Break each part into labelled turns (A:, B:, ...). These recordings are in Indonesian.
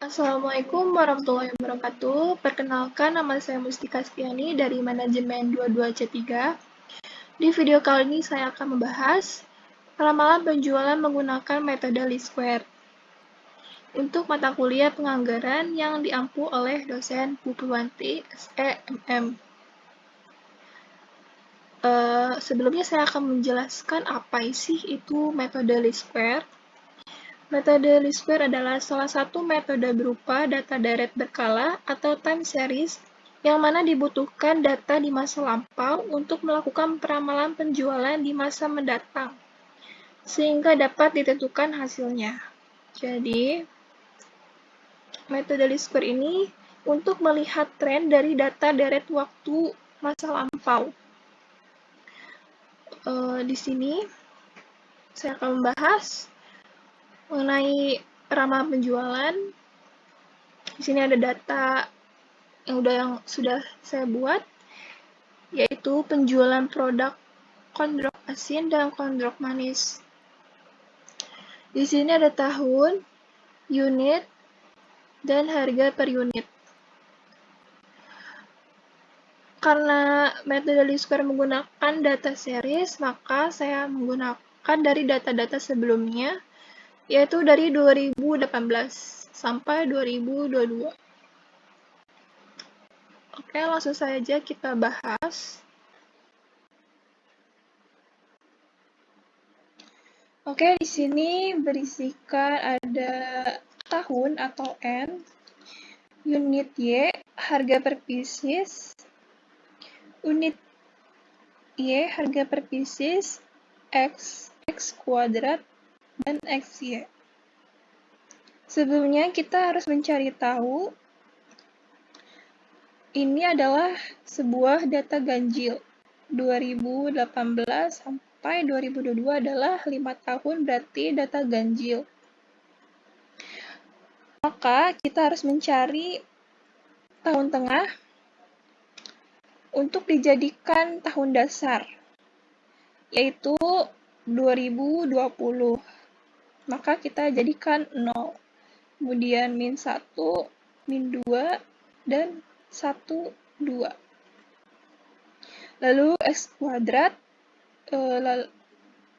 A: Assalamualaikum warahmatullahi wabarakatuh. Perkenalkan, nama saya Mustika Stiani dari Manajemen 22C3. Di video kali ini saya akan membahas ramalan penjualan menggunakan metode least square untuk mata kuliah penganggaran yang diampu oleh dosen Bu Purwanti, SEMM. Sebelumnya saya akan menjelaskan apa sih itu metode least square. Metode least square adalah salah satu metode berupa data deret berkala atau time series yang mana dibutuhkan data di masa lampau untuk melakukan peramalan penjualan di masa mendatang, sehingga dapat ditentukan hasilnya. Jadi, metode least square ini untuk melihat tren dari data deret waktu masa lampau. Di sini, saya akan membahas mengenai ramalan penjualan. Di sini ada data yang sudah saya buat, yaitu penjualan produk kondrok asin dan kondrok manis. Di sini ada tahun, unit, dan harga per unit. Karena metode least square menggunakan data series, maka saya menggunakan dari data-data sebelumnya, yaitu dari 2018 sampai 2022. Oke, langsung saja kita bahas. Oke, di sini berisikan ada tahun atau N, unit Y, harga per pieces, unit Y, harga per pieces, X kuadrat, dan XY. Sebelumnya kita harus mencari tahu ini adalah sebuah data ganjil. 2018 sampai 2022 adalah 5 tahun, berarti data ganjil. Maka kita harus mencari tahun tengah untuk dijadikan tahun dasar, yaitu 2020. Maka kita jadikan 0. Kemudian min 1, min 2, dan 1, 2. Lalu X kuadrat,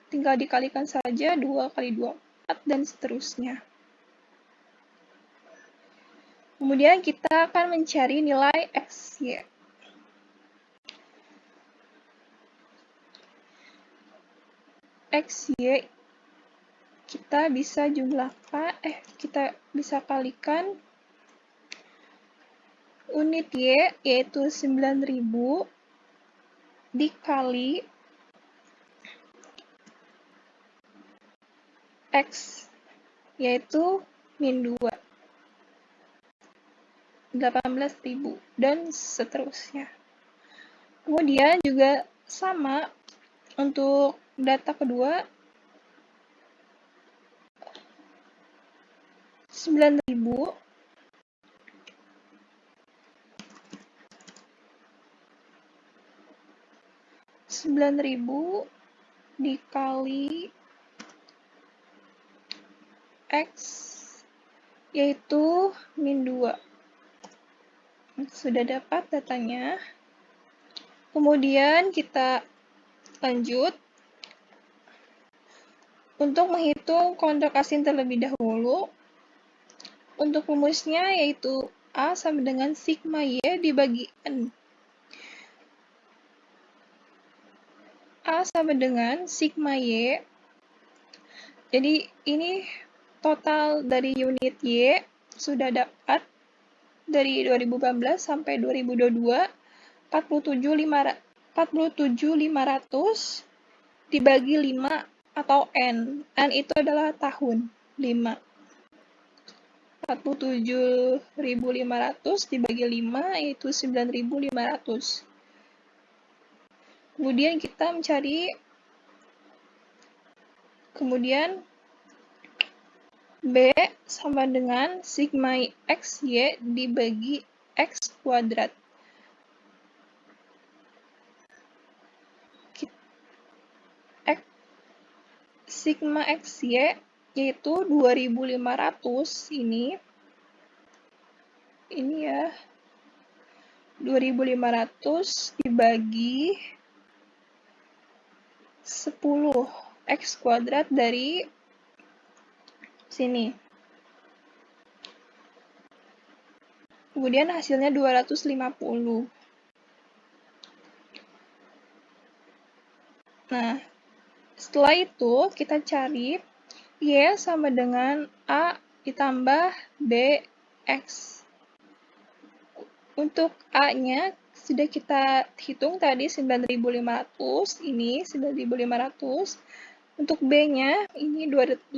A: tinggal dikalikan saja 2 kali 2, 4, dan seterusnya. Kemudian kita akan mencari nilai XY. XY kita bisa kita bisa kalikan unit Y, yaitu 9.000 dikali X, yaitu min 2, 18.000, dan seterusnya. Kemudian juga sama untuk data kedua, 9.000 dikali X, yaitu min 2. Sudah dapat datanya. Kemudian kita lanjut untuk menghitung kondrok asin terlebih dahulu. Untuk rumusnya yaitu A sama dengan sigma Y dibagi N. A sama dengan sigma Y. Jadi ini total dari unit Y sudah dapat dari 2018 sampai 2022 47.500 dibagi 5 atau N. N itu adalah tahun, 5. 47.500 dibagi 5 yaitu 9.500. Kemudian kita mencari B sama dengan sigma XY dibagi X kuadrat. Sigma XY yaitu 2.500 ini ini ya, 2500 dibagi 10 X kuadrat dari sini. Kemudian hasilnya 250. Nah, setelah itu kita cari Y sama dengan A ditambah BX. Untuk A-nya sudah kita hitung tadi 9.500, ini 9.500. Untuk B-nya ini 250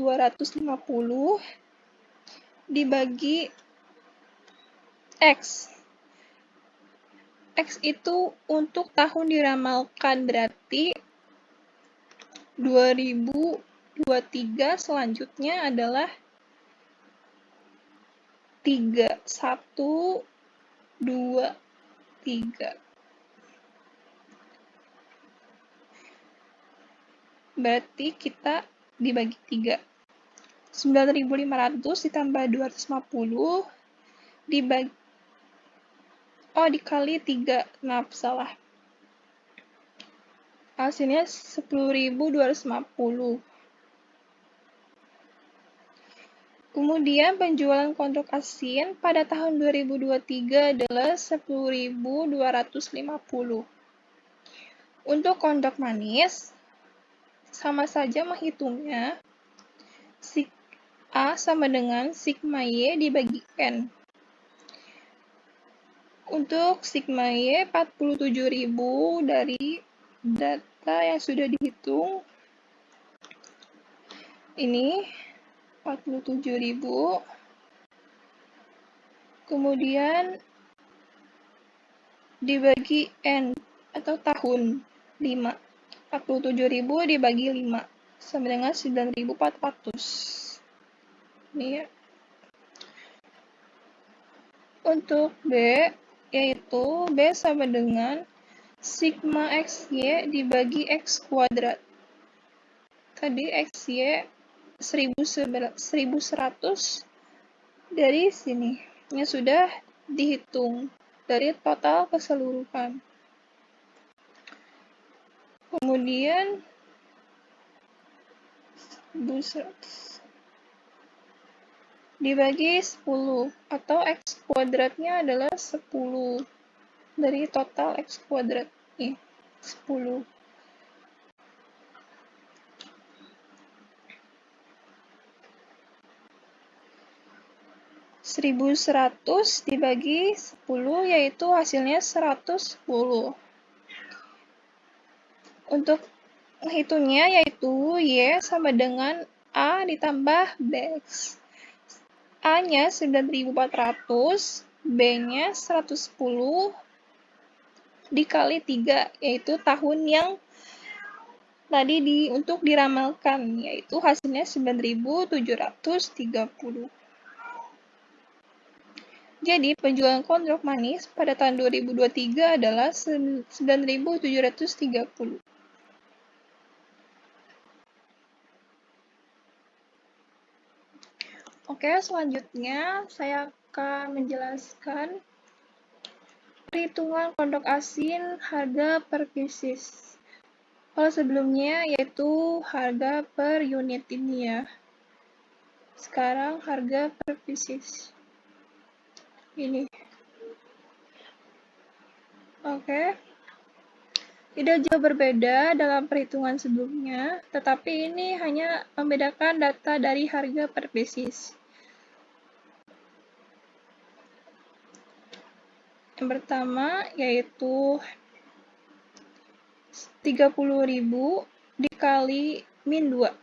A: dibagi X. X itu untuk tahun diramalkan, berarti 2023 selanjutnya adalah 3, 1, 2, 3. Berarti kita dibagi 3. 9.500 ditambah 250 dibagi dikali 3. Maaf, salah. Hasilnya 10.250. Kemudian penjualan kodok asin pada tahun 2023 adalah 10.250. Untuk kodok manis, sama saja menghitungnya. A sama dengan sigma Y dibagi N. Untuk sigma Y 47.000 dari data yang sudah dihitung. Ini 47.000. Kemudian dibagi N atau tahun 5. 47.000 dibagi 5 sama dengan 9.400. Ini ya. Untuk B, yaitu B sama dengan sigma XY dibagi X kuadrat. Tadi XY 1100 dari sini. Yang sudah dihitung dari total keseluruhan. Kemudian 1100 dibagi 10 atau X kuadratnya adalah 10 dari total X kuadrat nih, 10. (1100) dibagi 10 yaitu hasilnya 110. Untuk menghitungnya yaitu Y sama dengan A ditambah BX. A-nya 9.400, B-nya 110 dikali 3, yaitu tahun yang tadi untuk diramalkan, yaitu hasilnya 9.730. Jadi, penjualan kodok manis pada tahun 2023 adalah 9.730. Oke, selanjutnya saya akan menjelaskan perhitungan kodok asin harga per pieces. Kalau sebelumnya yaitu harga per unit ini ya. Sekarang harga per pieces. Ini. Oke. Tidak jauh berbeda dalam perhitungan sebelumnya, tetapi ini hanya membedakan data dari harga per pieces. Yang pertama yaitu 30.000 dikali min 2.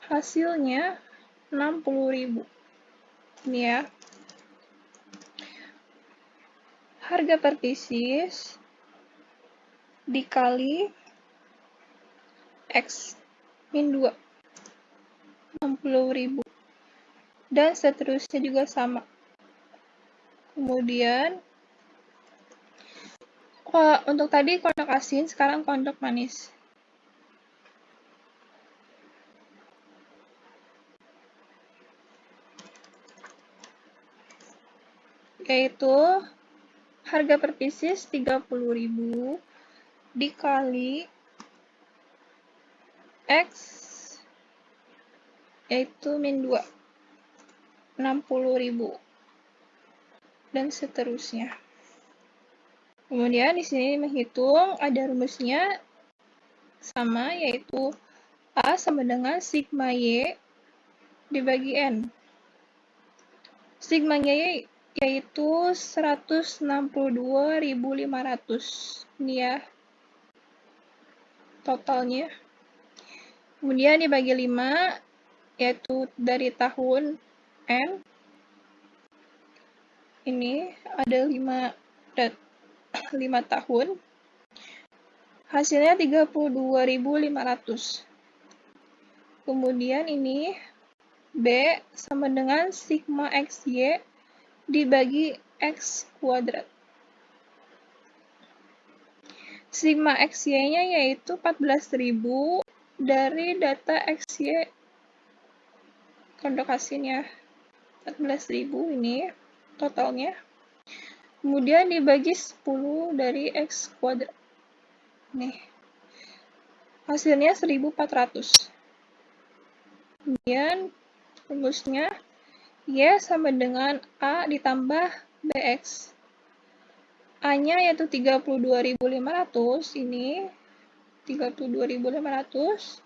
A: Hasilnya 60.000. Ini ya. Harga per pieces dikali X min 2. 60.000. Dan seterusnya juga sama. Kemudian untuk tadi kodok asin, sekarang kodok manis. yaitu harga per pieces 30.000 dikali X, yaitu min 2, 60.000, dan seterusnya. Kemudian di sini menghitung, ada rumusnya sama, yaitu A sama dengan sigma Y dibagi N. Sigma Y yaitu 162.500. Ini ya totalnya. Kemudian dibagi 5, yaitu dari tahun N. Ini ada 5 tahun. Hasilnya 32.500. Kemudian ini B sama dengan sigma XY dibagi X kuadrat. Sigma XY-nya yaitu 14.000 dari data XY kondok asinnya. 14.000 ini totalnya. Kemudian dibagi 10 dari X kuadrat. Nih. Hasilnya 1.400. Kemudian rumusnya Y sama dengan A ditambah BX. A-nya yaitu 32.500, ini 32.500.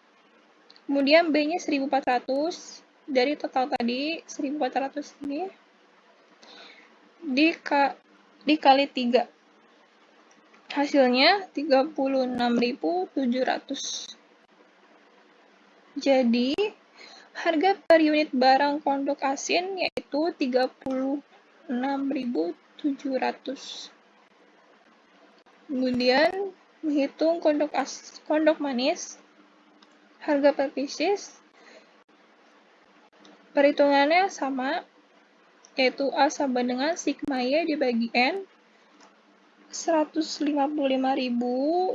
A: Kemudian B-nya 1.400, dari total tadi 1.400 ini dikali 3. Hasilnya 36.700. Jadi, harga per unit barang kondok asin yaitu 36.700. Kemudian, menghitung kondok manis, harga per pieces, perhitungannya sama, yaitu A sama dengan sigma Y dibagi N, 155.000,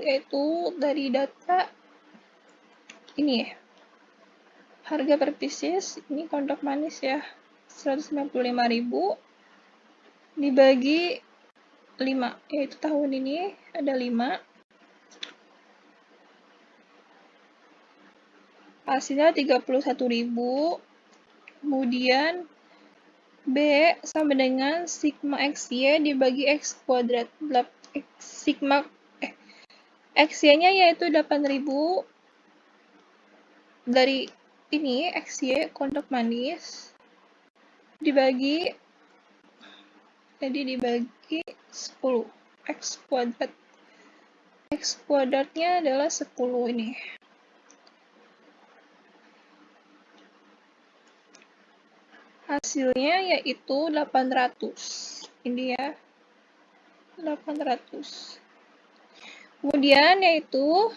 A: yaitu dari data ini ya. Harga per pieces, ini kondok manis ya, 155.000 dibagi 5, yaitu tahun ini ada 5. Hasilnya 31.000. Kemudian B sama dengan sigma XY dibagi X kuadrat. XY-nya yaitu 8.000 dari ini XY kondok manis dibagi 10 X kuadrat. X kuadratnya adalah 10 ini. Hasilnya yaitu 800. Ini ya. 800. Kemudian yaitu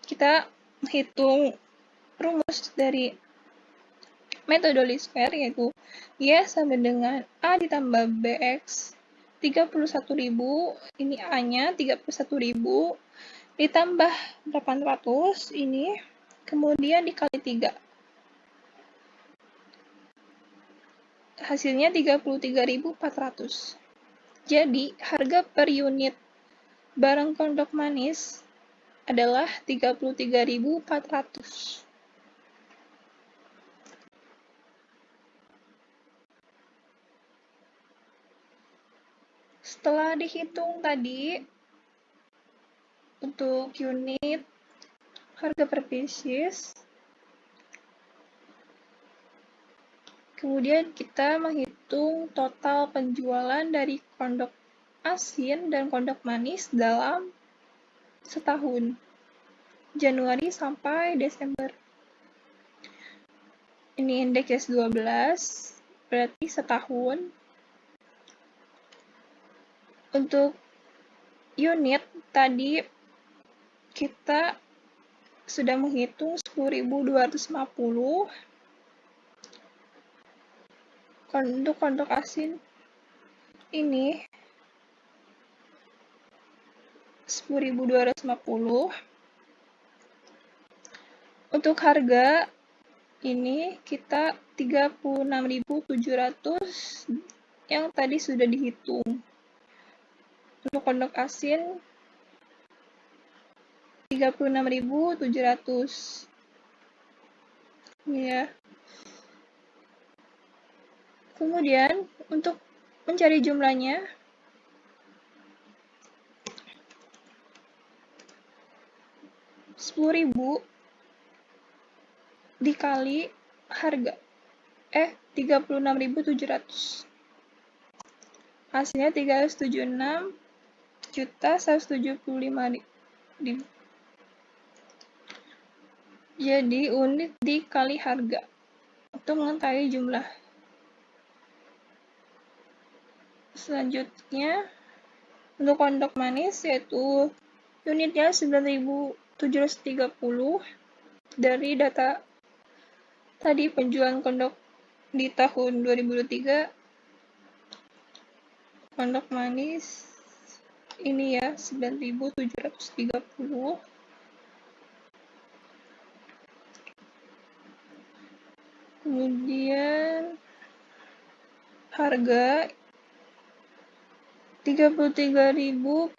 A: kita hitung rumus dari metode least square, yaitu Y sama dengan A ditambah BX 31.000, ini A-nya 31.000 ditambah 800 ini, kemudian dikali 3. Hasilnya 33.400. Jadi, harga per unit barang kondok manis adalah 33.400. Setelah dihitung tadi, untuk unit harga per pieces, kemudian kita menghitung total penjualan dari kondok asin dan kondok manis dalam setahun, Januari sampai Desember. Ini indeks 12, berarti setahun. Untuk unit tadi kita sudah menghitung 10.250. Untuk kondok asin ini 10.250. Untuk harga ini kita 36.700, yang tadi sudah dihitung. Untuk kondok asin 36.700. Ya. Kemudian untuk mencari jumlahnya, Rp10.000 dikali harga 36.700. Hasilnya 376.175.000. Jadi unit dikali harga untuk mengetahui jumlah. Selanjutnya untuk kondok manis yaitu unitnya 9.730 dari data tadi penjualan kondok di tahun 2023. Kondok manis ini ya 9.730. Kemudian harga 33.400.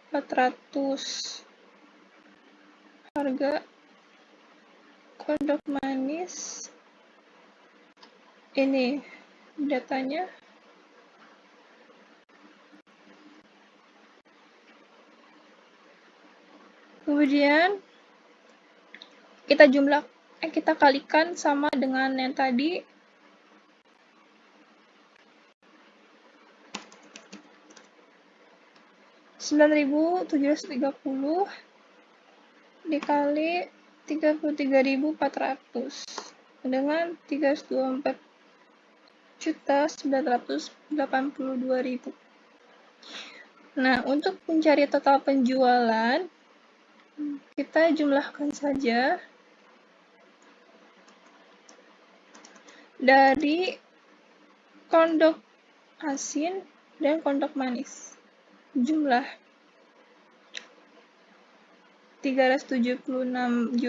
A: Harga kondok manis ini datanya. Kemudian kita kalikan sama dengan yang tadi. Rp9.730 dikali 33.400 dengan 324.982.000. Nah, untuk mencari total penjualan, kita jumlahkan saja dari kondok asin dan kondok manis. Jumlah 376.175.000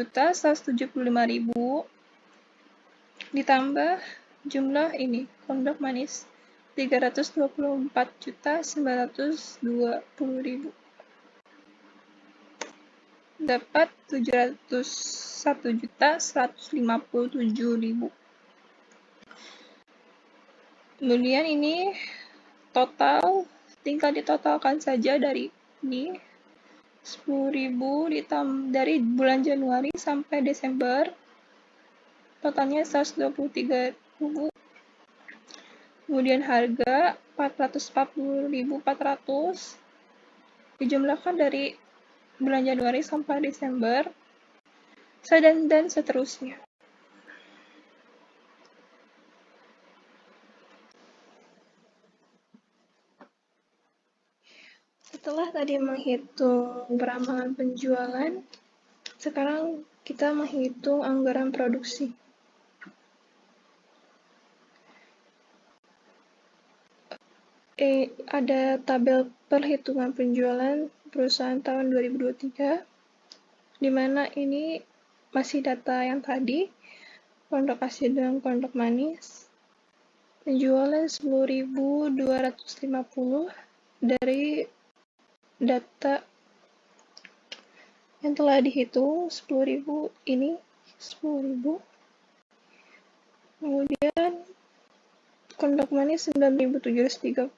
A: ditambah jumlah ini kondok manis 324.920.000 dapat 701.157.000. Kemudian ini total, tinggal ditotalkan saja dari ini 10.000 dari bulan Januari sampai Desember, totalnya 123.000. Kemudian harga 440.400 dijumlahkan dari bulan Januari sampai Desember, dan seterusnya. Setelah tadi menghitung peramalan penjualan, sekarang kita menghitung anggaran produksi. Ada tabel perhitungan penjualan perusahaan tahun 2023, di mana ini masih data yang tadi, kondok asin dan kondok manis. Penjualan 10.250 dari data yang telah dihitung 10.000 ini 10.000. Kemudian kondok manis 9.730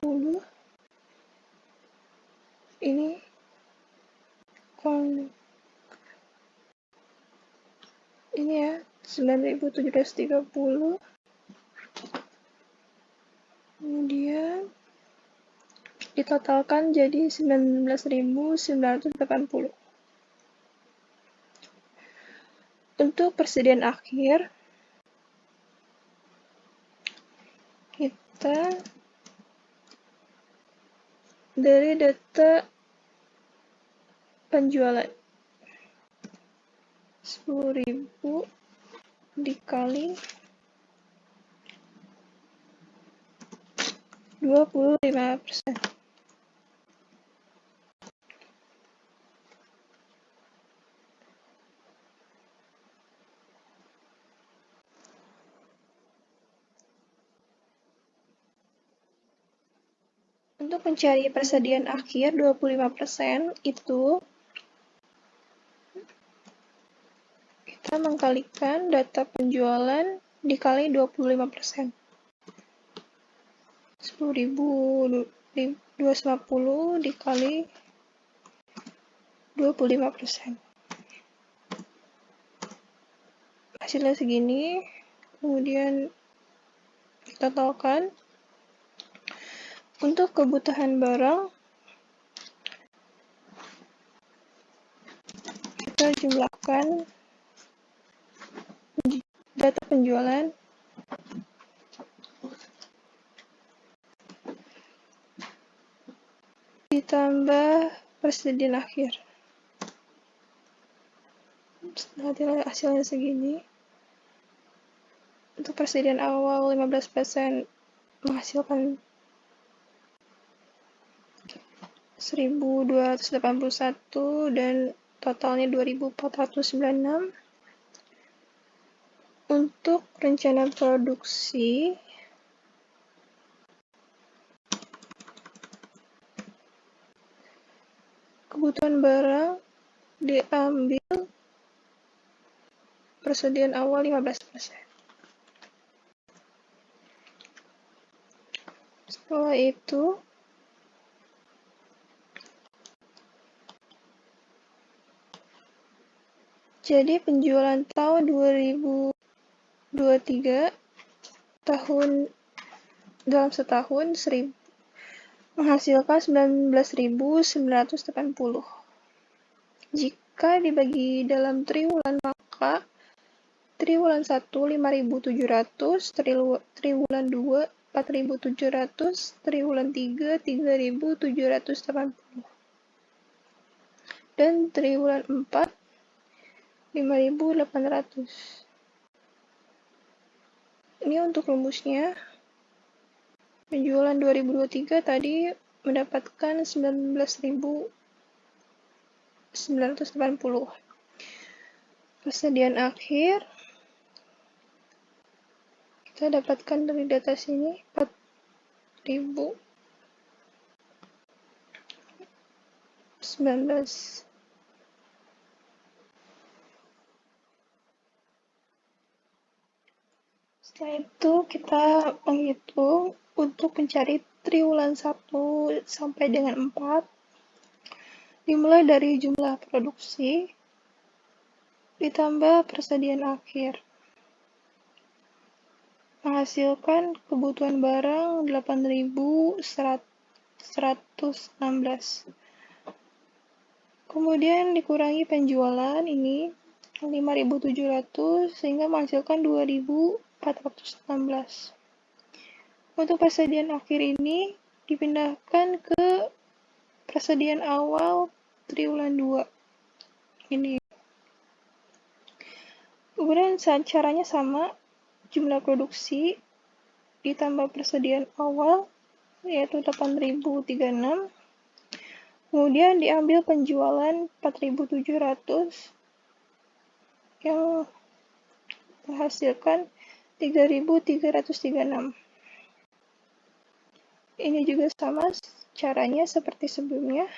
A: ini ya 9.730. Kemudian ditotalkan jadi 19.980. Untuk persediaan akhir, kita dari data penjualan 10.000 dikali 25%. Untuk mencari persediaan akhir 25% itu kita mengkalikan data penjualan dikali 25%. 10.250 dikali 25%. Hasilnya segini, kemudian ditotalkan. Untuk kebutuhan barang, kita jumlahkan data penjualan ditambah persediaan akhir. Setelah hasilnya segini, untuk persediaan awal 15% menghasilkan 1.281 dan totalnya 2.496. Untuk rencana produksi, kebutuhan barang diambil persediaan awal 15%. Setelah itu, jadi penjualan tahun 2023 dalam setahun menghasilkan 19.980. Jika dibagi dalam triwulan, maka triwulan 1 5.700, triwulan 2 4.700, triwulan 3 3.780, dan triwulan 4 5.800. Ini untuk rumusnya. Penjualan 2023 tadi mendapatkan 19.980. Persediaan akhir kita dapatkan dari data sini 4.019. Setelah itu kita menghitung untuk mencari triwulan 1 sampai dengan 4, dimulai dari jumlah produksi ditambah persediaan akhir, menghasilkan kebutuhan barang 8.116. Kemudian dikurangi penjualan ini 5.700 sehingga menghasilkan 2.416. Untuk persediaan akhir ini dipindahkan ke persediaan awal triwulan 2 ini. Kemudian caranya sama, jumlah produksi ditambah persediaan awal yaitu 8.036. Kemudian diambil penjualan 4.700 yang menghasilkan 3.336. Ini juga sama caranya seperti sebelumnya.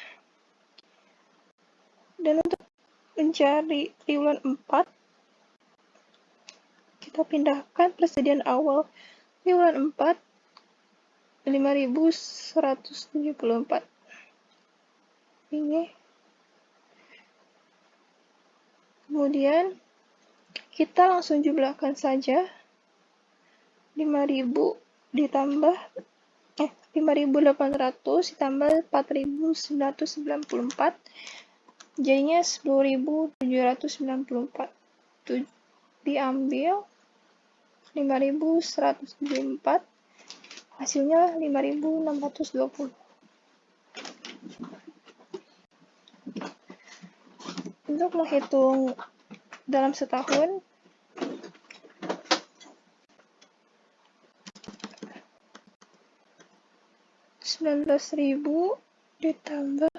A: Dan untuk mencari triwulan 4, kita pindahkan persediaan awal triwulan 4 5.174. Ini. Kemudian kita langsung jumlahkan saja 5.000 ditambah 5.800 ditambah 4.994 jadinya 10.794. Diambil 5.174, hasilnya 5.620. Untuk menghitung dalam setahun, $19.000 ditambah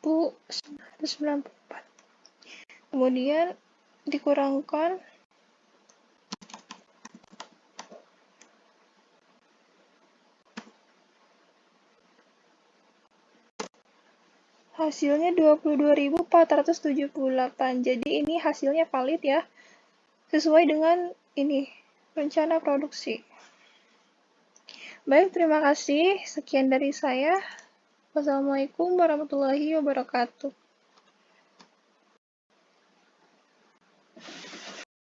A: 4.994. Kemudian dikurangkan Hasilnya 22.478. Jadi ini hasilnya valid ya. Sesuai dengan ini rencana produksi. Baik, terima kasih. Sekian dari saya. Wassalamualaikum warahmatullahi wabarakatuh.